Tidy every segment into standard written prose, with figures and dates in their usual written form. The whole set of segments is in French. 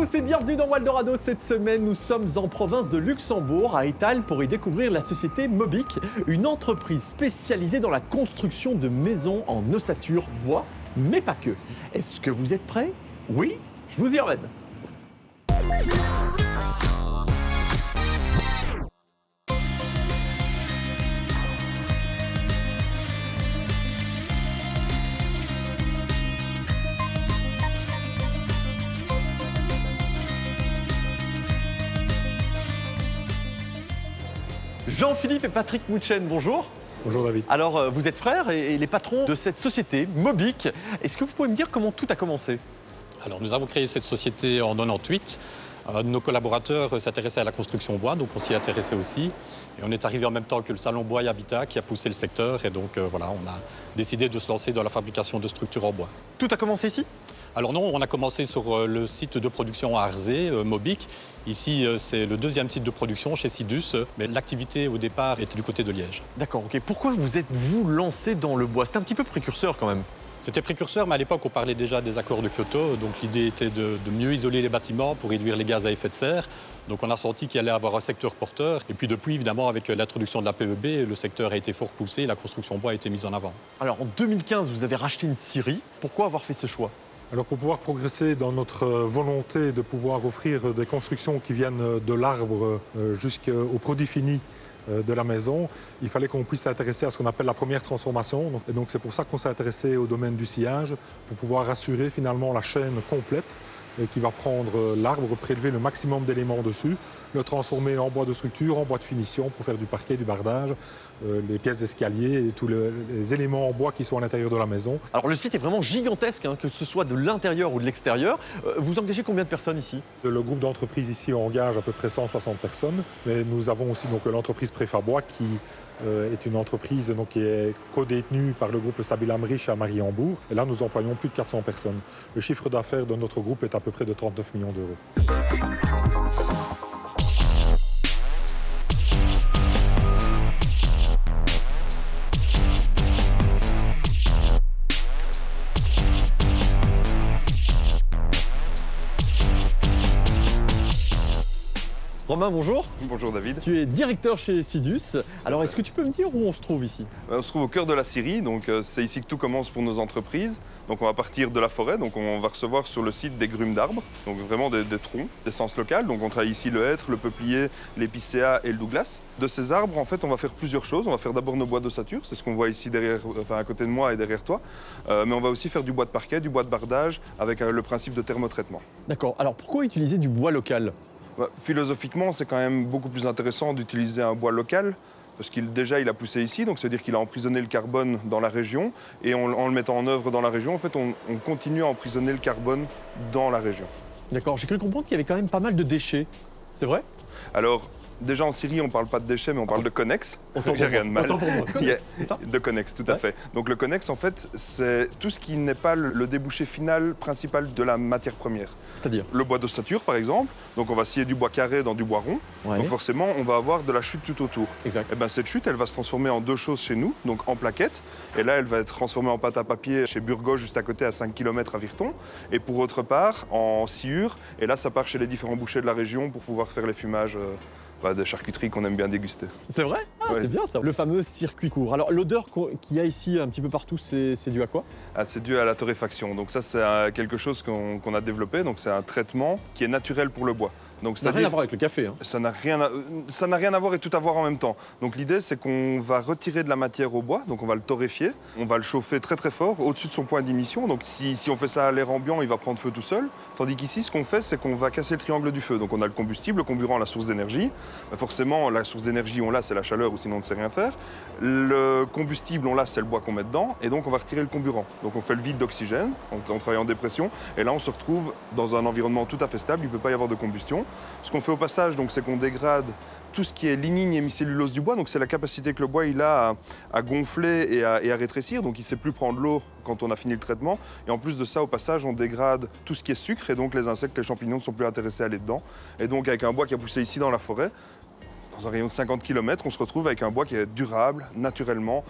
tous et bienvenue dans Waldorado. Cette semaine, nous sommes en province de Luxembourg, à Étal, pour y découvrir la société Mobic, une entreprise spécialisée dans la construction de maisons en ossature bois, mais pas que. Est-ce que vous êtes prêts? Oui? Je vous y emmène. Jean-Philippe et Patrick Mouchen, bonjour. Bonjour David. Alors, vous êtes frères et les patrons de cette société, Mobic. Est-ce que vous pouvez me dire comment tout a commencé? Alors, nous avons créé cette société en 98. Nos collaborateurs s'intéressaient à la construction bois, donc on s'y intéressait aussi. Et on est arrivé en même temps que le Salon Bois et Habitat qui a poussé le secteur. Et donc, voilà, on a décidé de se lancer dans la fabrication de structures en bois. Tout a commencé ici? Alors non, on a commencé sur le site de production à Arzé, Mobic. Ici, c'est le deuxième site de production chez Sidus, mais l'activité au départ était du côté de Liège. D'accord, ok. Pourquoi vous êtes-vous lancé dans le bois? C'était un petit peu précurseur quand même. C'était précurseur, mais à l'époque, on parlait déjà des accords de Kyoto. Donc l'idée était de mieux isoler les bâtiments pour réduire les gaz à effet de serre. Donc on a senti qu'il allait avoir un secteur porteur. Et puis depuis, évidemment, avec l'introduction de la PEB, le secteur a été fort poussé et la construction bois a été mise en avant. Alors en 2015, vous avez racheté une scierie. Pourquoi avoir fait ce choix? Alors pour pouvoir progresser dans notre volonté de pouvoir offrir des constructions qui viennent de l'arbre jusqu'au produit fini de la maison, il fallait qu'on puisse s'intéresser à ce qu'on appelle la première transformation. Et donc c'est pour ça qu'on s'est intéressé au domaine du sciage, pour pouvoir assurer finalement la chaîne complète qui va prendre l'arbre, prélever le maximum d'éléments dessus, le transformer en bois de structure, en bois de finition pour faire du parquet, du bardage, les pièces d'escalier et tous les éléments en bois qui sont à l'intérieur de la maison. Alors le site est vraiment gigantesque, hein, que ce soit de l'intérieur ou de l'extérieur. Vous engagez combien de personnes ici? Le groupe d'entreprises ici engage à peu près 160 personnes, mais nous avons aussi donc l'entreprise Préfabois qui est une entreprise donc, qui est codétenue par le groupe Stabil Amrich à Mariembourg. Et là, nous employons plus de 400 personnes. Le chiffre d'affaires de notre groupe est à peu près de 39 millions d'euros. Romain, bonjour. Bonjour David. Tu es directeur chez Sidus. Alors est-ce que tu peux me dire où on se trouve ici? On se trouve au cœur de la Syrie, donc c'est ici que tout commence pour nos entreprises. Donc on va partir de la forêt, donc on va recevoir sur le site des grumes d'arbres, donc vraiment des troncs d'essence locale. Donc on travaille ici le hêtre, le peuplier, l'épicéa et le douglas. De ces arbres, en fait, on va faire plusieurs choses. On va faire d'abord nos bois d'ossature, c'est ce qu'on voit ici derrière, enfin à côté de moi et derrière toi. Mais on va aussi faire du bois de parquet, du bois de bardage avec le principe de thermotraitement. D'accord. Alors pourquoi utiliser du bois local? Philosophiquement, c'est quand même beaucoup plus intéressant d'utiliser un bois local parce qu'il a poussé ici, donc c'est-à-dire qu'il a emprisonné le carbone dans la région et en le mettant en œuvre dans la région, en fait, on continue à emprisonner le carbone dans la région. D'accord, j'ai cru comprendre qu'il y avait quand même pas mal de déchets. C'est vrai? Alors, déjà en Syrie, on ne parle pas de déchets, mais on parle de connex. Autant Il n'y a rien de mal. pour moi. Connex, c'est ça? De connex, tout à fait. Donc le connex, en fait, c'est tout ce qui n'est pas le débouché final principal de la matière première. C'est-à-dire? Le bois d'ossature, par exemple. Donc on va scier du bois carré dans du bois rond. Ouais. Donc forcément, on va avoir de la chute tout autour. Exact. Et ben cette chute, elle va se transformer en deux choses chez nous, donc en plaquettes. Et là, elle va être transformée en pâte à papier chez Burgos, juste à côté, à 5 km à Virton. Et pour autre part, en sciure. Et là, ça part chez les différents bouchers de la région pour pouvoir faire les fumages de charcuterie qu'on aime bien déguster. C'est vrai? Ah, Ouais. c'est bien ça. Le fameux circuit court. Alors l'odeur qu'il y a ici un petit peu partout, c'est dû à quoi? C'est dû à la torréfaction. Donc ça, c'est quelque chose qu'on a développé. Donc c'est un traitement qui est naturel pour le bois. Donc, Ça n'a rien à voir avec le café. Hein. Ça n'a rien à voir et tout à voir en même temps. Donc l'idée, c'est qu'on va retirer de la matière au bois, donc on va le torréfier, on va le chauffer très très fort, au-dessus de son point d'émission. Donc si on fait ça à l'air ambiant, il va prendre feu tout seul. Tandis qu'ici, ce qu'on fait, c'est qu'on va casser le triangle du feu. Donc on a le combustible, le comburant, la source d'énergie. Forcément, la source d'énergie, on l'a, c'est la chaleur, ou sinon on ne sait rien faire. Le combustible, on l'a, c'est le bois qu'on met dedans. Et donc on va retirer le comburant. Donc on fait le vide d'oxygène, on travaille en dépression. Et là, on se retrouve dans un environnement tout à fait stable, il ne peut pas y avoir de combustion. Ce qu'on fait au passage, donc, c'est qu'on dégrade tout ce qui est lignine et hémicellulose du bois. Donc c'est la capacité que le bois il a à gonfler et à rétrécir. Donc il ne sait plus prendre l'eau quand on a fini le traitement. Et en plus de ça, au passage, on dégrade tout ce qui est sucre. Et donc les insectes, les champignons ne sont plus intéressés à aller dedans. Et donc avec un bois qui a poussé ici dans la forêt, dans un rayon de 50 km, on se retrouve avec un bois qui est durable, naturellement,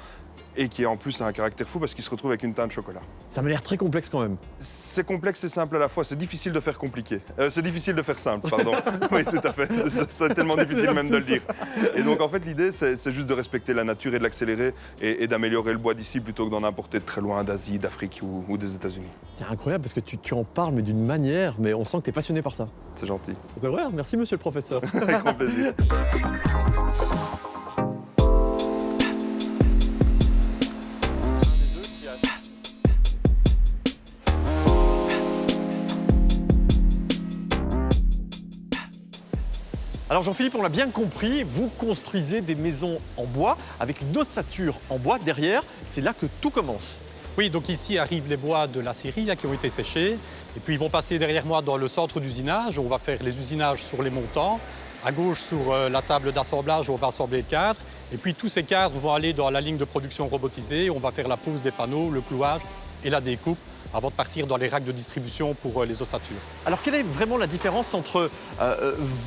et qui en plus a un caractère fou parce qu'il se retrouve avec une teinte chocolat. Ça m'a l'air très complexe quand même. C'est complexe et simple à la fois, c'est difficile de faire compliqué. C'est difficile de faire simple, pardon. Oui, tout à fait. C'est tellement difficile même de le dire. Et donc en fait l'idée c'est juste de respecter la nature et de l'accélérer et d'améliorer le bois d'ici plutôt que d'en importer de très loin d'Asie, d'Afrique ou des États-Unis. C'est incroyable parce que tu en parles mais d'une manière, mais on sent que tu es passionné par ça. C'est gentil. C'est vrai, merci monsieur le professeur. Avec grand plaisir. Alors Jean-Philippe, on l'a bien compris, vous construisez des maisons en bois avec une ossature en bois derrière, c'est là que tout commence. Oui, donc ici arrivent les bois de la scierie là, qui ont été séchés. Et puis ils vont passer derrière moi dans le centre d'usinage. On va faire les usinages sur les montants. À gauche, sur la table d'assemblage, on va assembler le cadre. Et puis tous ces cadres vont aller dans la ligne de production robotisée. On va faire la pose des panneaux, le clouage et la découpe avant de partir dans les racks de distribution pour les ossatures. Alors quelle est vraiment la différence entre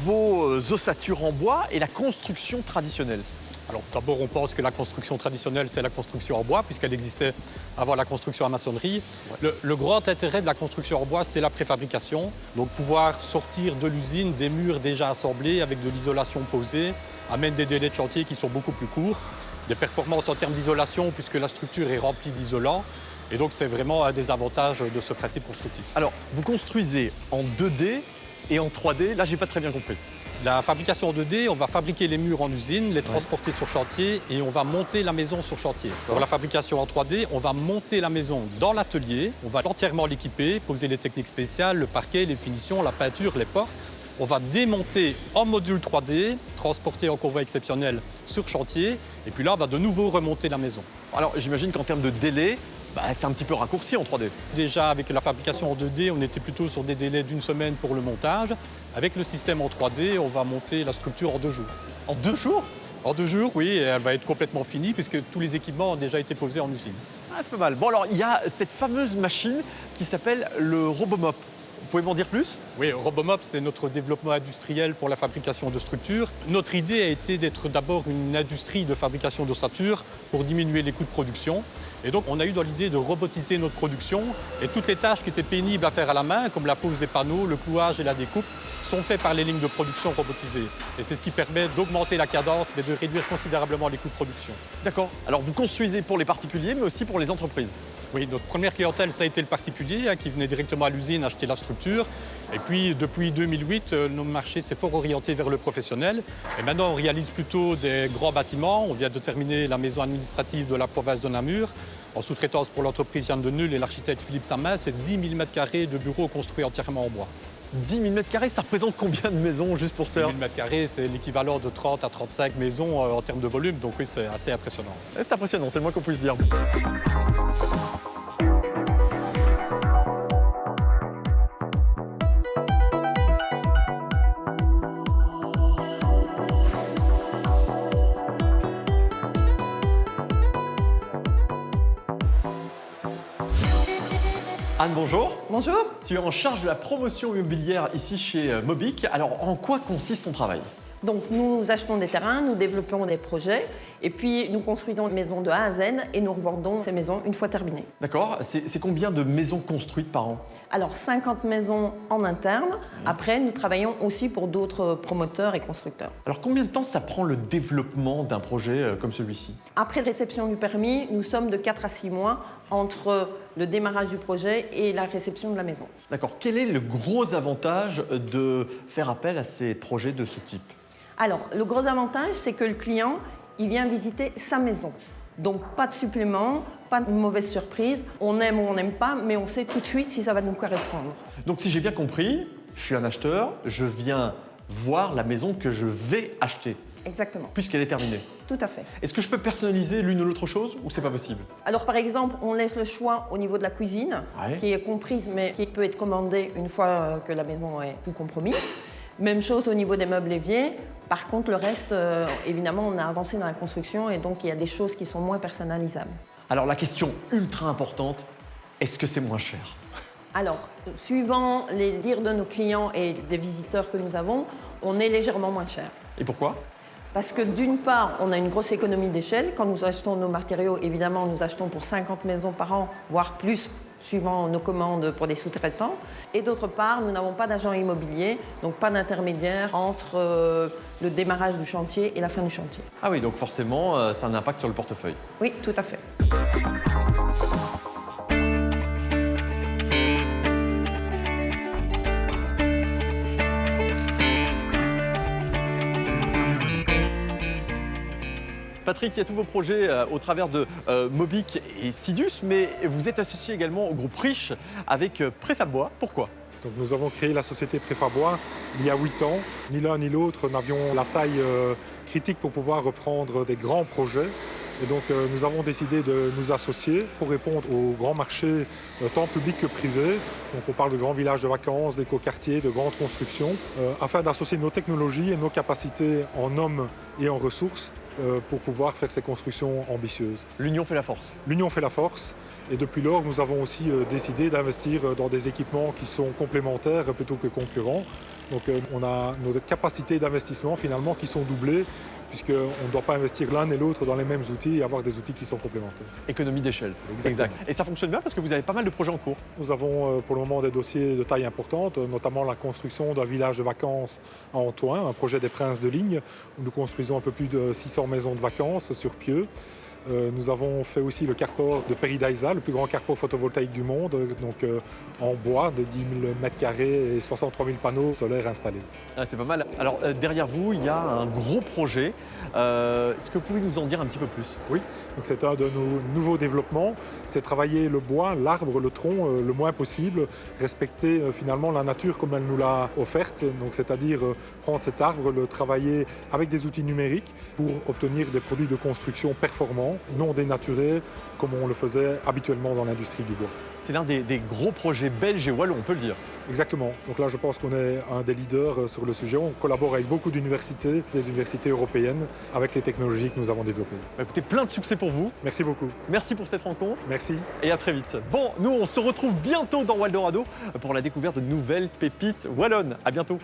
vos ossatures en bois et la construction traditionnelle? Alors d'abord, on pense que la construction traditionnelle, c'est la construction en bois, puisqu'elle existait avant la construction en maçonnerie. Ouais. Le grand intérêt de la construction en bois, c'est la préfabrication. Donc pouvoir sortir de l'usine des murs déjà assemblés avec de l'isolation posée, amène des délais de chantier qui sont beaucoup plus courts, des performances en termes d'isolation, puisque la structure est remplie d'isolants. Et donc c'est vraiment un des avantages de ce principe constructif. Alors, vous construisez en 2D et en 3D, là j'ai pas très bien compris. La fabrication en 2D, on va fabriquer les murs en usine, les transporter sur chantier et on va monter la maison sur chantier. Pour la fabrication en 3D, on va monter la maison dans l'atelier, on va entièrement l'équiper, poser les techniques spéciales, le parquet, les finitions, la peinture, les portes. On va démonter en module 3D, transporter en convoi exceptionnel sur chantier et puis là, on va de nouveau remonter la maison. Alors, j'imagine qu'en termes de délai, c'est un petit peu raccourci en 3D. Déjà, avec la fabrication en 2D, on était plutôt sur des délais d'1 semaine pour le montage. Avec le système en 3D, on va monter la structure en 2 jours. En 2 jours? En 2 jours, oui, et elle va être complètement finie puisque tous les équipements ont déjà été posés en usine. Ah, c'est pas mal. Bon, alors, il y a cette fameuse machine qui s'appelle le RoboMop. Vous pouvez m'en dire plus? Oui, RoboMop, c'est notre développement industriel pour la fabrication de structures. Notre idée a été d'être d'abord une industrie de fabrication d'ossature pour diminuer les coûts de production. Et donc, on a eu dans l'idée de robotiser notre production. Et toutes les tâches qui étaient pénibles à faire à la main, comme la pose des panneaux, le clouage et la découpe, sont faites par les lignes de production robotisées. Et c'est ce qui permet d'augmenter la cadence et de réduire considérablement les coûts de production. D'accord. Alors, vous construisez pour les particuliers, mais aussi pour les entreprises? Oui, notre première clientèle, ça a été le particulier, qui venait directement à l'usine acheter la structure. Et puis, depuis 2008, nos marchés s'est fort orienté vers le professionnel. Et maintenant, on réalise plutôt des grands bâtiments. On vient de terminer la maison administrative de la province de Namur. En sous-traitance pour l'entreprise Yann de Null et l'architecte Philippe Samin, c'est 10 000 m² de bureaux construits entièrement en bois. 10 000 m², ça représente combien de maisons, juste pour ça? 10 000 m², c'est l'équivalent de 30 à 35 maisons en termes de volume. Donc oui, c'est assez impressionnant. C'est impressionnant, c'est le moins qu'on puisse dire. Anne, bonjour. Bonjour. Tu es en charge de la promotion immobilière ici chez Mobic. Alors, en quoi consiste ton travail? Donc, nous achetons des terrains, nous développons des projets et puis nous construisons des maisons de A à Z et nous revendons ces maisons une fois terminées. D'accord. C'est combien de maisons construites par an? Alors, 50 maisons en interne. Après, nous travaillons aussi pour d'autres promoteurs et constructeurs. Alors, combien de temps ça prend le développement d'un projet comme celui-ci? Après réception du permis, nous sommes de 4 à 6 mois entre le démarrage du projet et la réception de la maison. D'accord. Quel est le gros avantage de faire appel à ces projets de ce type? Alors, le gros avantage, c'est que le client, il vient visiter sa maison. Donc, pas de supplément, pas de mauvaise surprise. On aime ou on n'aime pas, mais on sait tout de suite si ça va nous correspondre. Donc, si j'ai bien compris, je suis un acheteur, je viens voir la maison que je vais acheter. Exactement. Puisqu'elle est terminée. Tout à fait. Est-ce que je peux personnaliser l'une ou l'autre chose ou c'est pas possible? Alors, par exemple, on laisse le choix au niveau de la cuisine, qui est comprise, mais qui peut être commandée une fois que la maison est tout compromis. Même chose au niveau des meubles éviers. Par contre, le reste, évidemment, on a avancé dans la construction et donc il y a des choses qui sont moins personnalisables. Alors la question ultra importante, est-ce que c'est moins cher? Alors, suivant les dires de nos clients et des visiteurs que nous avons, on est légèrement moins cher. Et pourquoi? Parce que d'une part, on a une grosse économie d'échelle. Quand nous achetons nos matériaux, évidemment, nous achetons pour 50 maisons par an, voire plus, suivant nos commandes pour des sous-traitants. Et d'autre part, nous n'avons pas d'agent immobilier, donc pas d'intermédiaire entre le démarrage du chantier et la fin du chantier. Ah oui, donc forcément, ça a un impact sur le portefeuille. Oui, tout à fait. Patrick, il y a tous vos projets au travers de Mobic et Sidus, mais vous êtes associé également au groupe Riche avec Préfab Bois. Pourquoi ? Donc nous avons créé la société Préfab Bois il y a 8 ans. Ni l'un ni l'autre n'avions la taille critique pour pouvoir reprendre des grands projets. Et donc nous avons décidé de nous associer pour répondre aux grands marchés, tant publics que privés. Donc on parle de grands villages de vacances, d'écoquartiers, de grandes constructions, afin d'associer nos technologies et nos capacités en hommes et en ressources pour pouvoir faire ces constructions ambitieuses. L'union fait la force. L'union fait la force et depuis lors, nous avons aussi décidé d'investir dans des équipements qui sont complémentaires plutôt que concurrents. Donc on a nos capacités d'investissement finalement qui sont doublées puisqu'on ne doit pas investir l'un et l'autre dans les mêmes outils et avoir des outils qui sont complémentaires. Économie d'échelle. Exact. Et ça fonctionne bien parce que vous avez pas mal de projets en cours. Nous avons pour le moment des dossiers de taille importante, notamment la construction d'un village de vacances à Antoing, un projet des Princes de Ligne, où nous construisons un peu plus de 600 maisons de vacances sur pieux. Nous avons fait aussi le carport de Peridaisa, le plus grand carport photovoltaïque du monde, donc en bois de 10 000 m² et 63 000 panneaux solaires installés. Ah, c'est pas mal. Alors derrière vous, il y a un gros projet. Est-ce que vous pouvez nous en dire un petit peu plus ? Oui, donc c'est un de nos nouveaux développements. C'est travailler le bois, l'arbre, le tronc le moins possible, respecter finalement la nature comme elle nous l'a offerte. Donc c'est-à-dire prendre cet arbre, le travailler avec des outils numériques pour obtenir des produits de construction performants, non dénaturés comme on le faisait habituellement dans l'industrie du bois. C'est l'un des gros projets belges et wallons, on peut le dire. Exactement. Donc là, je pense qu'on est un des leaders sur le sujet. On collabore avec beaucoup d'universités, des universités européennes, avec les technologies que nous avons développées. Écoutez, plein de succès pour vous. Merci beaucoup. Merci pour cette rencontre. Merci. Et à très vite. Bon, nous, on se retrouve bientôt dans Waldorado pour la découverte de nouvelles pépites wallonnes. À bientôt.